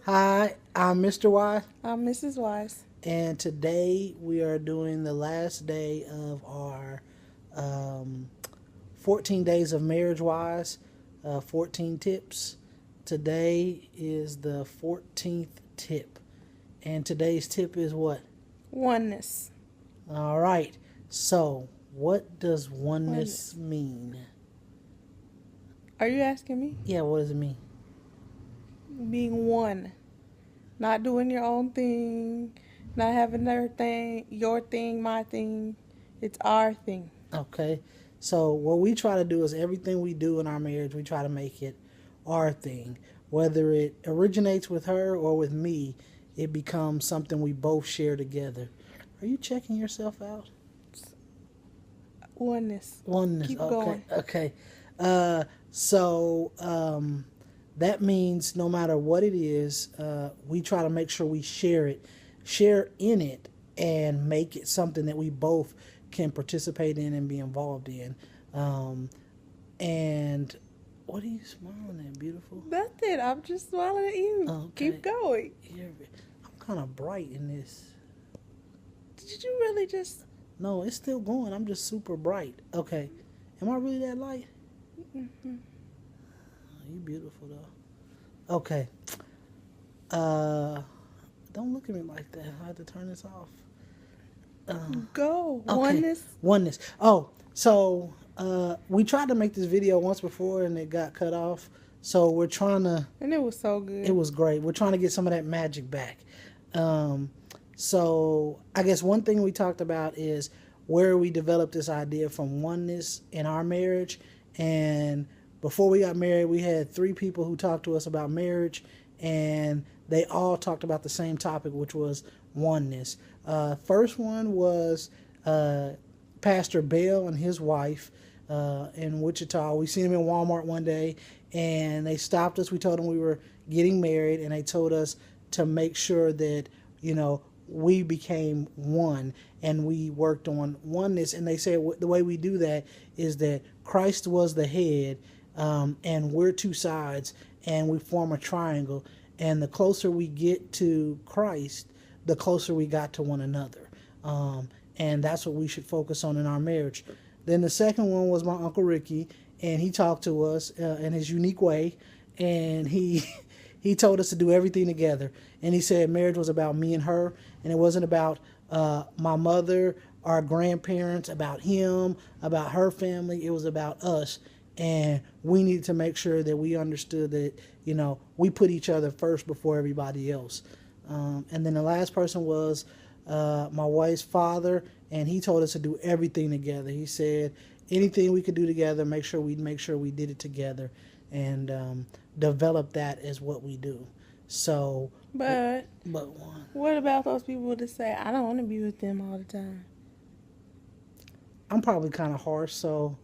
Hi, I'm Mr. Y, I'm Mrs. Wise. and today we are doing the last day of our um, 14 days of marriage-wise, 14 tips. Today is the 14th tip, and today's tip is what? Oneness. All right, so what does oneness Oneness. mean? Are you asking me? Yeah, what does it mean? Being one. Not doing your own thing. Not having their thing, your thing, my thing. It's our thing. Okay. So what we try to do is everything we do in our marriage, we try to make it our thing. Whether it originates with her or with me, it becomes something we both share together. Are you checking yourself out? Oneness. Oneness. Keep Okay. going. Okay. So that means no matter what it is, we try to make sure we share in it, and make it something that we both can participate in and be involved in. And what are you smiling at, beautiful? That's it. I'm just smiling at you. Okay. Keep going. I'm kind of bright in this. Did you really just... No, it's still going. I'm just super bright. Okay. Am I really that light? Mm-hmm. Oh, you beautiful, though. Okay. Don't look at me like that. I have to turn this off. Go. Okay. Oneness. Oneness. Oh, so we tried to make this video once before and it got cut off. So we're trying to. And it was so good. It was great. We're trying to get some of that magic back. So I guess one thing we talked about is where we developed this idea from oneness in our marriage. And before we got married, we had 3 people who talked to us about marriage, and they all talked about the same topic, which was oneness. First one was Pastor Bell and his wife in Wichita. We seen him in Walmart one day, and they stopped us. We told them we were getting married, and they told us to make sure that, we became one, and we worked on oneness. And they said the way we do that is that Christ was the head, and we're 2 sides, and we form a triangle. And the closer we get to Christ, the closer we got to one another. And that's what we should focus on in our marriage. Then the second one was my Uncle Ricky, and he talked to us in his unique way, and he told us to do everything together. And he said marriage was about me and her, and it wasn't about my mother, our grandparents, about him, about her family. It was about us. And we needed to make sure that we understood that, we put each other first before everybody else. And then the last person was my wife's father, and he told us to do everything together. He said anything we could do together, make sure we did it together, and develop that as what we do. So, But one. what about those people that say, I don't want to be with them all the time? I'm probably kind of harsh, so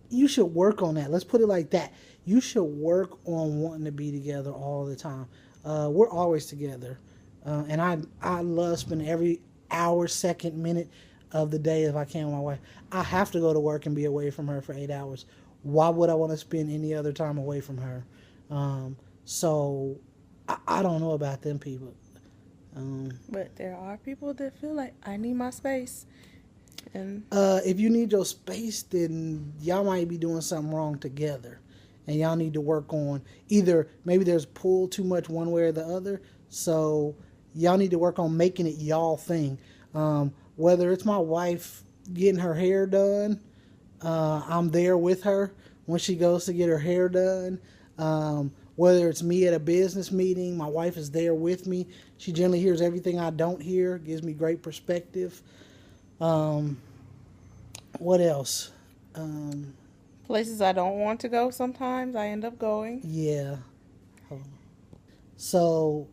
you should work on that. Let's put it like that. You should work on wanting to be together all the time. We're always together. And I love spending every hour, second, minute of the day if I can with my wife. I have to go to work and be away from her for 8 hours. Why would I want to spend any other time away from her? So I don't know about them people. But there are people that feel like, I need my space. And if you need your space, then y'all might be doing something wrong together. And y'all need to work on either maybe there's pull too much one way or the other. So y'all need to work on making it y'all thing. Whether it's my wife getting her hair done, I'm there with her when she goes to get her hair done. Whether it's me at a business meeting, my wife is there with me. She generally hears everything I don't hear, gives me great perspective. What else? places I don't want to go sometimes, I end up going. Yeah. So,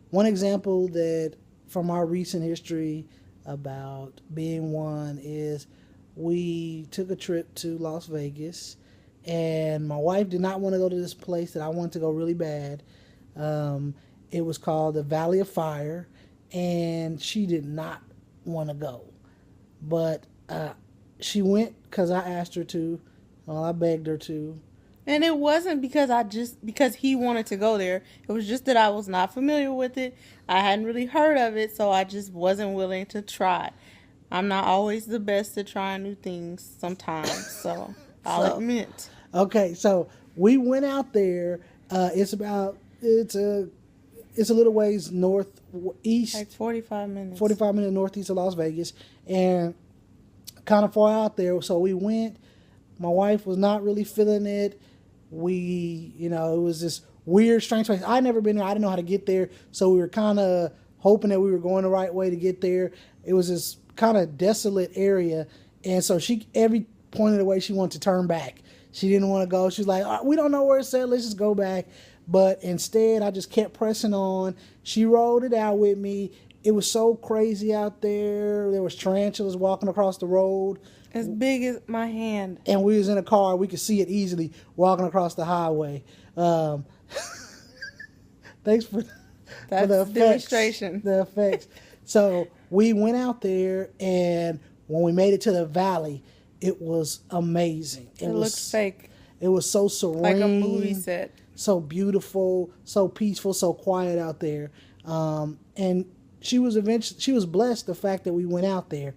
one example that from our recent history about being one is we took a trip to Las Vegas, and my wife did not want to go to this place that I wanted to go really bad. It was called the Valley of Fire, and she did not want to go. But she went because I asked her to. Well, I begged her to. And it wasn't because he wanted to go there. It was just that I was not familiar with it. I hadn't really heard of it, so I just wasn't willing to try. I'm not always the best at trying new things sometimes, so I'll admit. Okay, so we went out there. It's a little ways northeast, Like 45 minutes. 45 minutes northeast of Las Vegas, and kind of far out there. So we went. My wife was not really feeling it. It was this weird, strange place. I'd never been there. I didn't know how to get there. So we were kind of hoping that we were going the right way to get there. It was this kind of desolate area. And so every point of the way, she wanted to turn back. She didn't want to go. She was like, "Oh, we don't know where it's at. Let's just go back." But instead, I just kept pressing on. She rode it out with me. It was so crazy out there. There was tarantulas walking across the road. As big as my hand. And we was in a car. We could see it easily walking across the highway. Thanks for That's the effects, demonstration. The effects. So we went out there, and when we made it to the valley, it was amazing. It looked fake. It was so serene. Like a movie set. So beautiful, so peaceful, so quiet out there. And she was blessed the fact that we went out there.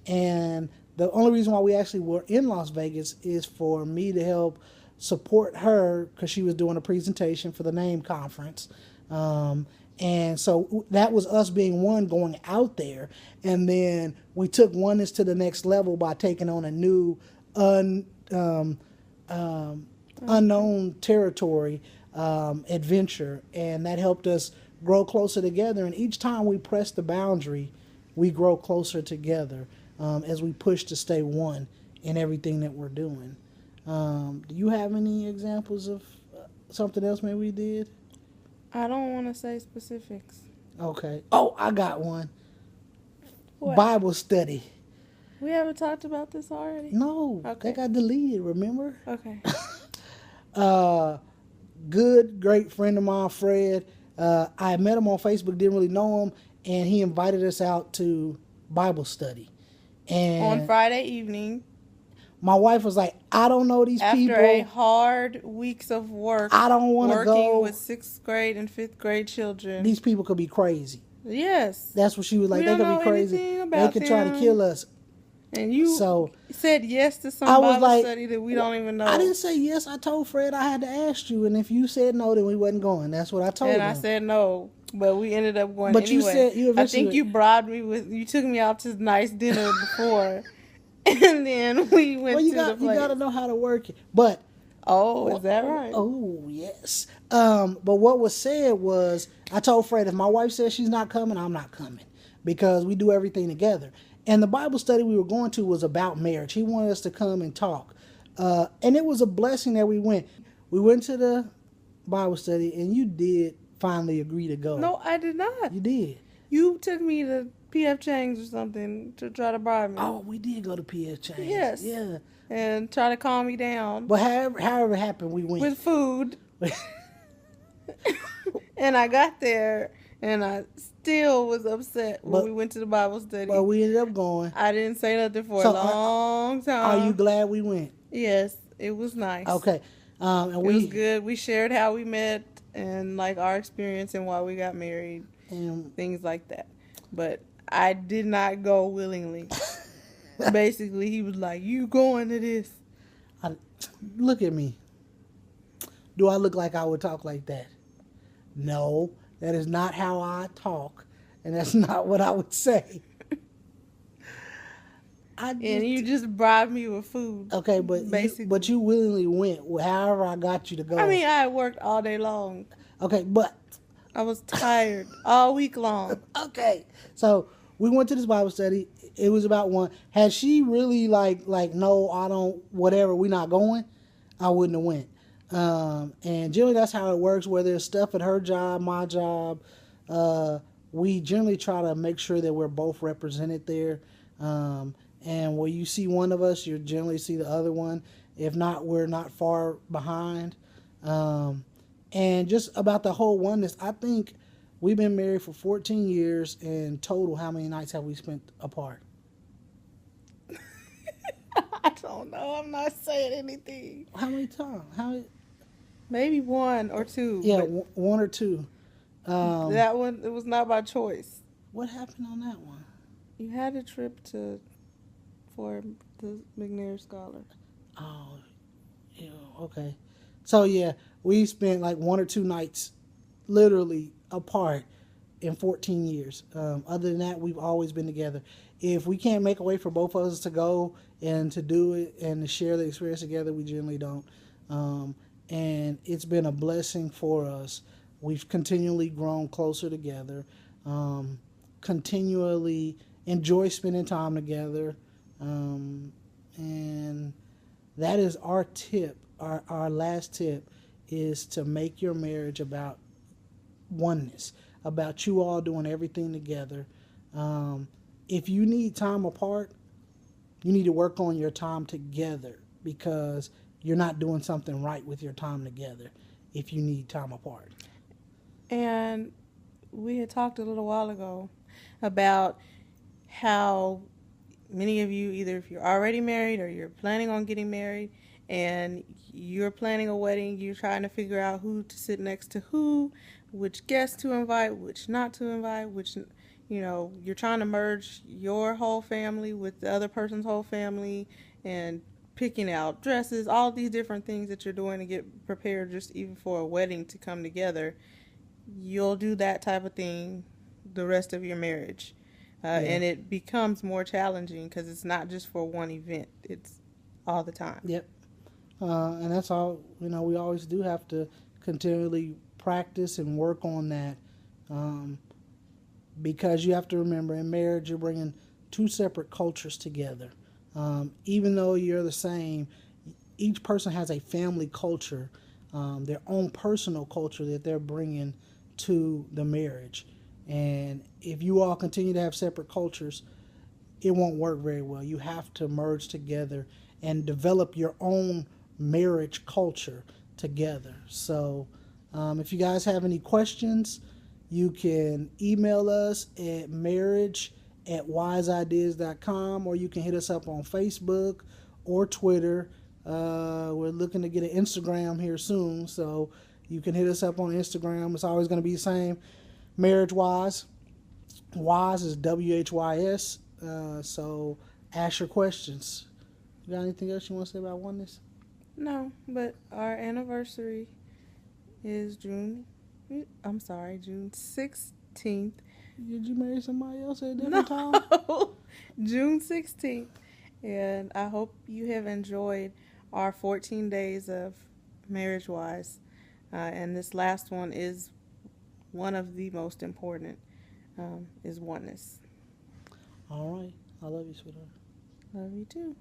And the only reason why we actually were in Las Vegas is for me to help support her because she was doing a presentation for the NAME conference. And so that was us being one going out there. And then we took oneness to the next level by taking on a new unknown territory adventure. And that helped us grow closer together. And each time we press the boundary, we grow closer together. As we push to stay one in everything that we're doing. Do you have any examples of something else maybe we did? I don't want to say specifics. Okay. Oh, I got one. What? Bible study. We haven't talked about this already? No, Okay. that got deleted, remember? Okay. Great friend of mine, Fred. I met him on Facebook, didn't really know him, and he invited us out to Bible study. And on Friday evening, my wife was like, "I don't know these people. After a hard weeks of work, I don't want to go. Working with 6th grade and 5th grade children. These people could be crazy." Yes. That's what she was like. We They don't could be know crazy. anything They about could try to them. kill us. And you said yes to some I was Bible like, study that we don't even know. I didn't say yes. I told Fred I had to ask you, and if you said no, then we wasn't going. That's what I told him. And I said no, but we ended up going But anyway. you said you I eventually. think you bribed me with. You took me out to nice dinner before, and then we went Well, you to got the place. you got to know how to work it. But Oh, is that right? oh yes. But what was said was, I told Fred if my wife says she's not coming, I'm not coming because we do everything together. And the Bible study we were going to was about marriage. He wanted us to come and talk, and it was a blessing that we went. We went to the Bible study, and you did finally agree to go. No, I did not. You did. You took me to PF Chang's or something to try to bribe me. Oh, we did go to PF Chang's. Yes. Yeah. And try to calm me down. But however it happened, we went. With food. And I got there, and I still was upset when we went to the Bible study. But we ended up going. I didn't say nothing for a long time. Are you glad we went? Yes, it was nice. Okay. And it was good. We shared how we met and like our experience and why we got married and things like that. But I did not go willingly. Basically, he was like, "You going to this?" Look at me. Do I look like I would talk like that? No, that is not how I talk, and that's not what I would say. And you just bribed me with food. Okay, but you willingly went. However, I got you to go. I mean, I had worked all day long. Okay, but I was tired all week long. Okay, so we went to this Bible study. It was about one. Had she really like no, I don't, whatever, we not going, I wouldn't have went. And generally that's how it works. Whether there's stuff at her job, my job, we generally try to make sure that we're both represented there. And where you see one of us, you generally see the other one. If not, we're not far behind. And just about the whole oneness, I think we've been married for 14 years. In total, how many nights have we spent apart? I don't know. I'm not saying anything. How many times? Maybe one or two. Yeah, But one or two. that one, it was not by choice. What happened on that one? You had a trip for the McNair Scholar. Oh, yeah, okay. So yeah, we spent like one or two nights literally apart in 14 years. Other than that, we've always been together. If we can't make a way for both of us to go and to do it and to share the experience together, we generally don't. And it's been a blessing for us. We've continually grown closer together, continually enjoy spending time together. And that is our tip. Our last tip is to make your marriage about oneness, about you all doing everything together. If you need time apart, you need to work on your time together, because you're not doing something right with your time together if you need time apart. And we had talked a little while ago about how many of you, either if you're already married or you're planning on getting married and you're planning a wedding, you're trying to figure out who to sit next to who, which guests to invite, which not to invite, which, you're trying to merge your whole family with the other person's whole family and picking out dresses, all these different things that you're doing to get prepared just even for a wedding to come together. You'll do that type of thing the rest of your marriage. And it becomes more challenging because it's not just for one event. It's all the time. Yep. And that's all, we always do have to continually practice and work on that. Because you have to remember, in marriage, you're bringing two separate cultures together. Even though you're the same, each person has a family culture, their own personal culture that they're bringing to the marriage. And if you all continue to have separate cultures, it won't work very well. You have to merge together and develop your own marriage culture together. So if you guys have any questions, you can email us at marriage@whysIdeas.com, or you can hit us up on Facebook or Twitter. We're looking to get an Instagram here soon, so you can hit us up on Instagram. It's always going to be the same. Marriage-whys. Whys is WHYS. So ask your questions. You got anything else you want to say about oneness? No, but our anniversary is June 16th. Did you marry somebody else at a different time? June 16th. And I hope you have enjoyed our 14 days of Marriage-whys. And this last one is one of the most important, is oneness. All right. I love you, sweetheart. Love you too.